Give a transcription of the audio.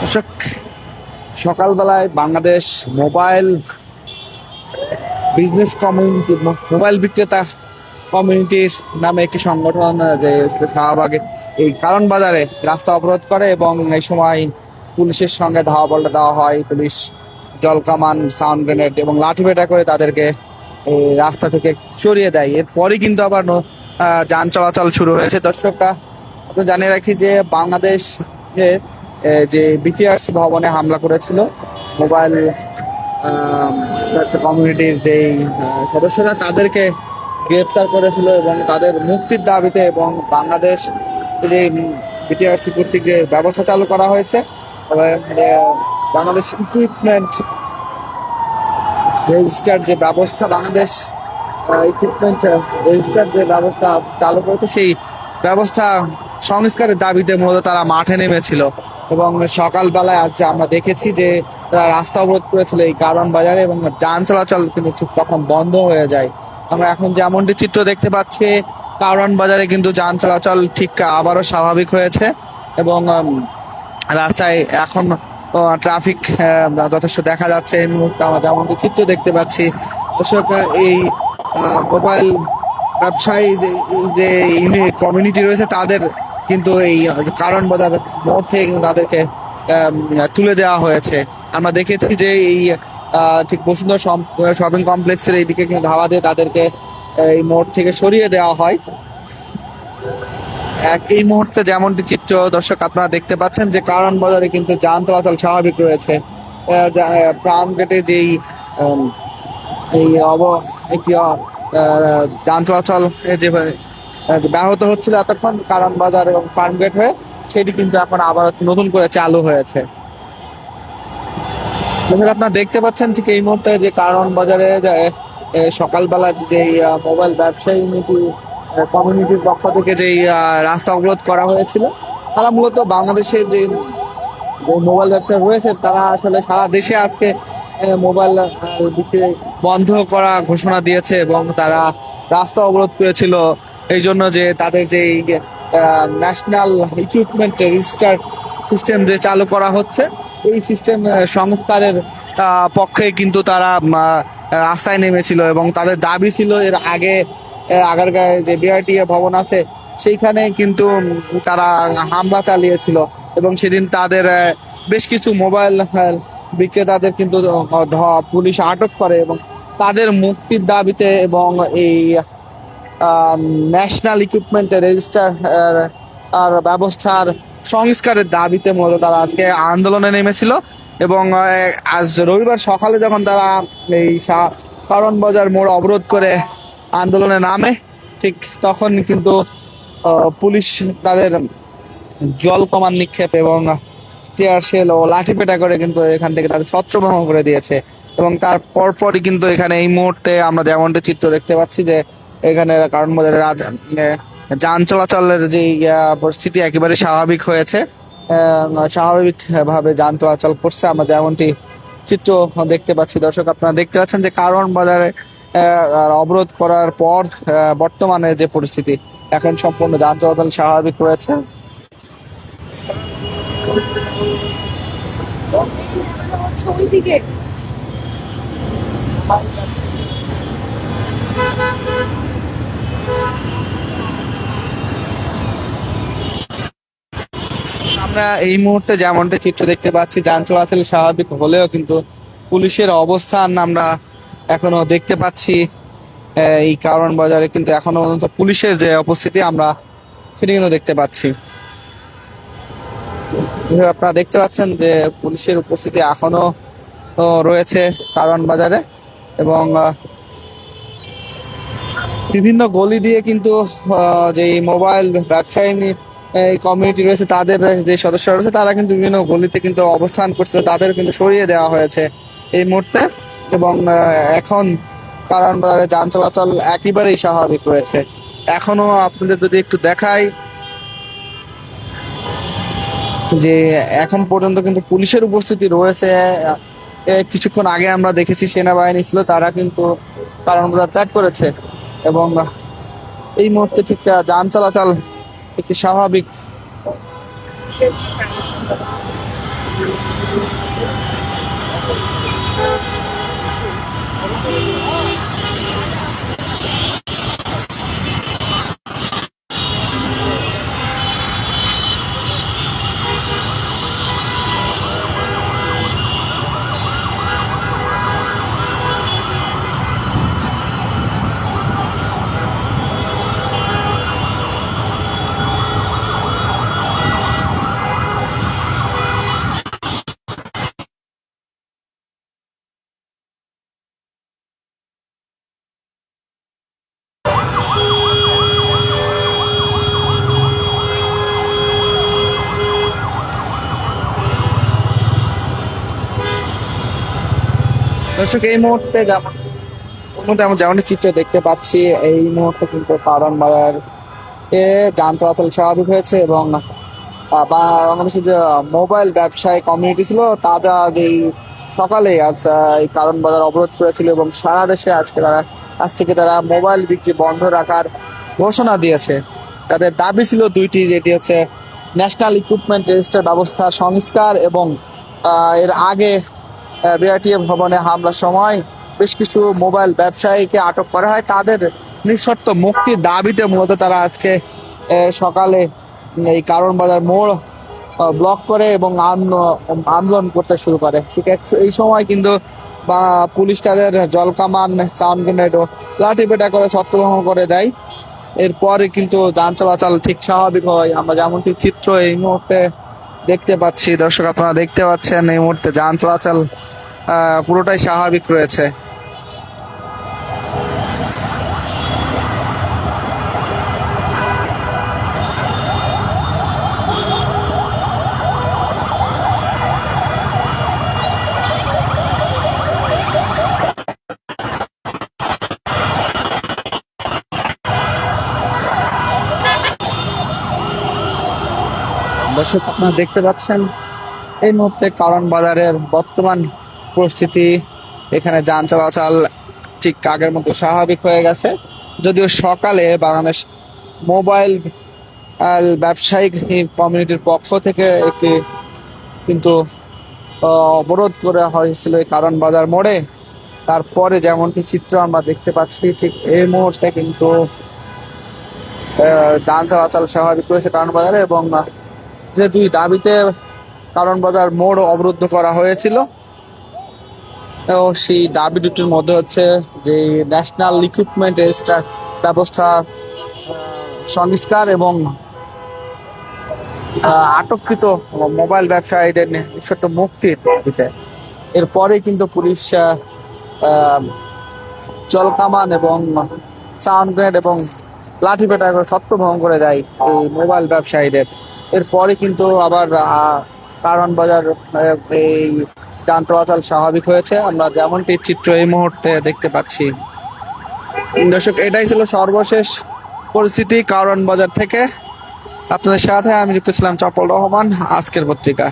দর্শক, সকালবেলায় Bangladesh mobile business community, mobile বিক্রেতা কমিউনিটির নামে একটি সংগঠন যে শাহবাগে এই কারণ বাজারে রাস্তা অবরোধ করে এবং এই সময় পুলিশের সঙ্গে ধাওয়া পাল্টা দেওয়া হয়। পুলিশ জলকামান, সাউন্ড গ্রেনেড এবং লাঠিপেটা করে তাদেরকে এই রাস্তা থেকে সরিয়ে দেয়। এরপরই কিন্তু আবার যান চলাচল শুরু হয়েছে। দর্শকরা আপনি জানিয়ে রাখি যে বাংলাদেশ যে বিটিআরসি ভবনে হামলা করেছিল মোবাইল কমিউনিটির যেই সদস্যরা, তাদেরকে গ্রেফতার করেছিল এবং তাদের মুক্তির দাবিতে এবং বাংলাদেশ যে বিটিআরসি কর্তৃক যে ব্যবস্থা চালু করা হয়েছে, বাংলাদেশ ইকুইপমেন্ট রেজিস্টার যে ব্যবস্থা, বাংলাদেশ ইকুইপমেন্ট রেজিস্টার যে ব্যবস্থা চালু করেছে, সেই ব্যবস্থা সংস্কারের দাবিতে মূলত তারা মাঠে নেমেছিল। এবং সকালবেলায় আজ আমরা দেখেছি যে তারা রাস্তা অবরোধ করেছিল এই কারণ বাজারে এবং যান চলাচল কিন্তু ঠিক তখন বন্ধ হয়ে যায়। আমরা এখন যেমনটি চিত্র দেখতে পাচ্ছি, কারণ বাজারে কিন্তু যান চলাচল ঠিক আবারও স্বাভাবিক হয়েছে এবং রাস্তায় এখন ট্রাফিক যথেষ্ট দেখা যাচ্ছে। এই মুহূর্তে আমরা যেমনটি চিত্র দেখতে পাচ্ছি, দর্শক, এই মোবাইল ব্যবসায়ী যে কমিউনিটি রয়েছে তাদের কিন্তু এই কারণ বাজার মোড় থেকে কিন্তু তাদেরকে তুলে দেওয়া হয়েছে। আমরা দেখেছি যে এই ঠিক বসুন্ধরা শপিং কমপ্লেক্সের এইদিকে কিন্তু ধাওয়া দিয়ে তাদেরকে এই মোড় থেকে সরিয়ে দেওয়া হয়। এই মুহূর্তে যেমনটি চিত্র দর্শক আপনারা দেখতে পাচ্ছেন যে কারণ বাজারে কিন্তু যান চলাচল স্বাভাবিক রয়েছে। প্রাণ গেটে যেই এই একটি যান চলাচল যে ব্যাহত হচ্ছিল এতক্ষণ কারণ বাজার এবং ফার্মগেট হয়ে, সেটি কিন্তু এখন আবার নতুন করে চালু হয়েছে। আপনারা দেখতে পাচ্ছেন ঠিক এই মুহূর্তে যে কারণ বাজারে সকালবেলা যে মোবাইল ব্যবসায়ী কমিউনিটির পক্ষ থেকে যেই রাস্তা অবরোধ করা হয়েছিল, তারা মূলত বাংলাদেশের যে মোবাইল ব্যবসা রয়েছে তারা আসলে সারা দেশে আজকে মোবাইল বিক্রি বন্ধ করা ঘোষণা দিয়েছে এবং তারা রাস্তা অবরোধ করেছিল এই জন্য যে তাদের যে ন্যাশনাল ইকুইপমেন্ট রেজিস্টার সিস্টেম যে চালু করা হচ্ছে, এই সিস্টেম সংস্কারের পক্ষে কিন্তু তারা রাস্তায় নেমেছিল এবং তাদের দাবি ছিল এর আগে আগারগাঁয়ে যে বিআরটিএ ভবন আছে সেইখানে কিন্তু তারা হামলা চালিয়েছিল এবং সেদিন তাদের বেশ কিছু মোবাইল বিক্রেতাদের কিন্তু পুলিশ আটক করে এবং তাদের মুক্তির দাবিতে এবং এই ন্যাশনাল ইকুইপমেন্ট রেজিস্টার আর ব্যবস্থার সংস্কারের দাবিতে মূলত তারা আজকে আন্দোলনে নেমেছিল। এবং আজ রবিবার সকালে যখন তারা এই কারণ বাজার মোড় অবরোধ করে আন্দোলনে নামে, ঠিক তখন কিন্তু পুলিশ তাদের জল কামান নিক্ষেপ এবং টিয়ার শেল ও লাঠিপেটা করে কিন্তু এখান থেকে তাদের ছত্রভঙ্গ করে দিয়েছে। এবং তার পরপরই কিন্তু এখানে এই মুহূর্তে আমরা যেমনটা চিত্র দেখতে পাচ্ছি যে এখানে কারণ বাজারে যান চলাচলের যে পরিস্থিতি একেবারে স্বাভাবিক হয়েছে, স্বাভাবিক ভাবে যান চলাচল করছে। আমরা যেমনটি চিত্র দেখতে পাচ্ছি, দর্শক আপনারা দেখতে পাচ্ছেন যে কারণ বাজারে অবরোধ করার পর বর্তমানে যে পরিস্থিতি, এখন সম্পূর্ণ যান চলাচল স্বাভাবিক রয়েছে। আমরা এই মুহূর্তে যেমনটা চিত্র দেখতে পাচ্ছি, যান চলাচল স্বাভাবিক হলেও কিন্তু পুলিশের অবস্থান আমরা এখনো দেখতে পাচ্ছি। এই কারণ বাজারে কিন্তু এখনো পুলিশের যে উপস্থিতি আমরা সেটি কিন্তু দেখতে পাচ্ছি। আপনারা দেখতে পাচ্ছেন যে পুলিশের উপস্থিতি এখনো রয়েছে কারণ বাজারে এবং বিভিন্ন গলি দিয়ে কিন্তু যে মোবাইল ব্যবসায়ী কমিউনিটি রয়েছে তাদের যে সদস্যরা রয়েছে তারা কিন্তু বিভিন্ন গলিতে কিন্তু অবস্থান করছে, তাদের কিন্তু সরিয়ে দেওয়া হয়েছে এই মুহূর্তে। এবং এখন কারণ বাজারে যান চলাচল একেবারেই স্বাভাবিক রয়েছে। এখনো আপনাদের যদি একটু দেখাই যে এখন পর্যন্ত কিন্তু পুলিশের উপস্থিতি রয়েছে। কিছুক্ষণ আগে আমরা দেখেছি সেনাবাহিনী ছিল, তারা কিন্তু কারণ বাজার ত্যাগ করেছে এবং এই মুহূর্তে ঠিক যান চলাচল একটি স্বাভাবিক দর্শক এই মুহূর্তে আমরা যেমনটি চিত্র দেখতে পাচ্ছি, এই মুহূর্তে কিন্তু কারণ বাজার এ যান চলাচল স্বাভাবিক হয়েছে এবং বাংলাদেশের যে মোবাইল ব্যবসায়ী কমিউনিটি ছিল তারা এই সকালে আজ এই কারণ বাজার অবরোধ করেছিল এবং সারা দেশে আজ থেকে তারা মোবাইল বিক্রি বন্ধ রাখার ঘোষণা দিয়েছে। তাদের দাবি ছিল দুইটি, যেটি হচ্ছে ন্যাশনাল ইকুইপমেন্ট রেজিস্টার ব্যবস্থা সংস্কার এবং এর আগে বিআরটিএ ভবনে হামলার সময় বেশ কিছু মোবাইল ব্যবসায়ীকে আটক করা হয়, তাদের নিঃশর্ত মুক্তির দাবিতে মূলত তারা আজকে সকালে এই কারণ বাজার মোড় ব্লক করে এবং আন্দোলন করতে শুরু করে। ঠিক এই সময় কিন্তু পুলিশ তাদের জলকামান, সাউন্ড গ্রেনেড ও লাঠিপেটা করে ছত্রভঙ্গ করে দেয়। এরপরে কিন্তু যান চলাচল ঠিক স্বাভাবিক হয়। আমরা যেমনটি চিত্র এই মুহূর্তে দেখতে পাচ্ছি, দর্শক আপনারা দেখতে পাচ্ছেন এই মুহূর্তে যান চলাচল পুরোটাই স্বাভাবিক রয়েছে। দর্শক আপনারা দেখতে পাচ্ছেন এই মুহূর্তে কারণ বাজারের বর্তমান পরিস্থিতি। এখানে যান চলাচল ঠিক আগের মতো স্বাভাবিক হয়ে গেছে, যদিও সকালে বাংলাদেশ মোবাইল ব্যবসায়িক কমিউনিটির পক্ষ থেকে একটি কিন্তু অবরোধ করা হয়েছিল এই কারণ বাজার মোড়ে। তারপরে যেমনটি চিত্র আমরা দেখতে পাচ্ছি, ঠিক এই মুহূর্তে কিন্তু যান চলাচল স্বাভাবিক রয়েছে কারণ বাজারে এবং যে দুই দাবিতে কারণ বাজার মোড় অবরুদ্ধ করা হয়েছিল সেই দাবি দুটির মধ্যে হচ্ছে যে ন্যাশনাল ইকুইপমেন্ট রেজিস্টার ব্যবস্থা সংস্কার এবং আটককৃত মোবাইল ব্যবসায়ীদের নিঃশর্ত মুক্তির দাবিতে। এরপরে কিন্তু পুলিশ জলকামান এবং সাউন্ড গ্রেনেড এবং লাঠিপেটা করে ছত্রভঙ্গ করে দেয় এই মোবাইল ব্যবসায়ীদের। এরপরে কিন্তু আবার কারণ বাজার এই যান চলাচল স্বাভাবিক হয়েছে, আমরা যেমনটি চিত্র এই মুহূর্তে দেখতে পাচ্ছি। দর্শক, এটাই ছিল সর্বশেষ পরিস্থিতি কারণ বাজার থেকে। আপনাদের সাথে আমি যুক্ত ছিলাম চপল রহমান, আজকের পত্রিকা।